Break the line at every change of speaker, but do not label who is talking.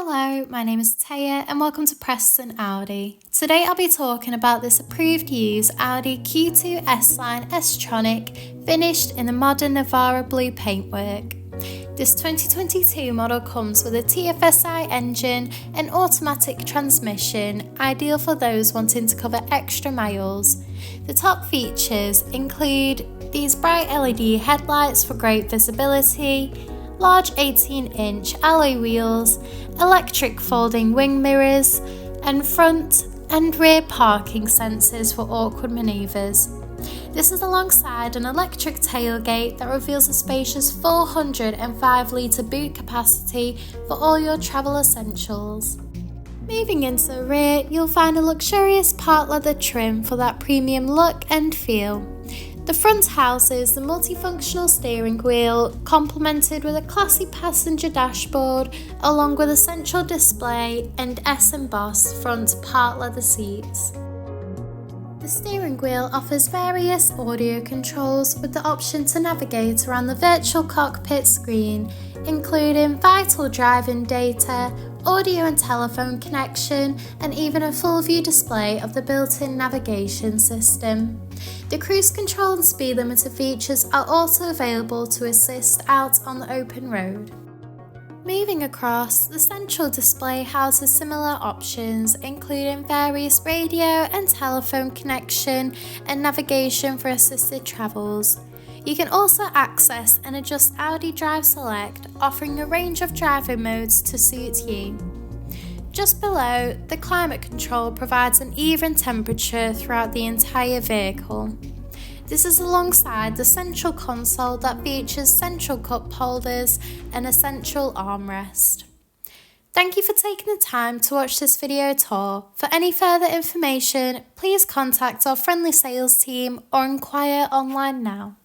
Hello, my name is Taya and welcome to Preston Audi. Today I'll be talking about this approved used Audi Q2 S line S-tronic finished in the modern Navarra Blue paintwork. This 2022 model comes with a TFSI engine and automatic transmission, ideal for those wanting to cover extra miles. The top features include these bright LED headlights for great visibility, large 18-inch alloy wheels, electric folding wing mirrors, and front and rear parking sensors for awkward manoeuvres. This is alongside an electric tailgate that reveals a spacious 405-litre boot capacity for all your travel essentials. Moving into the rear, you'll find a luxurious part leather trim for that premium look and feel. The front houses the multifunctional steering wheel, complemented with a classy passenger dashboard, along with a central display and S-embossed front part leather seats. The steering wheel offers various audio controls with the option to navigate around the virtual cockpit screen, including vital driving data, audio and telephone connection, and even a full view display of the built-in navigation system. The cruise control and speed limiter features are also available to assist out on the open road. Moving across, the central display houses similar options, including various radio and telephone connection and navigation for assisted travels. You can also access and adjust Audi Drive Select, offering a range of driving modes to suit you. Just below, the climate control provides an even temperature throughout the entire vehicle. This is alongside the central console that features central cup holders and a central armrest. Thank you for taking the time to watch this video tour. For any further information, please contact our friendly sales team or inquire online now.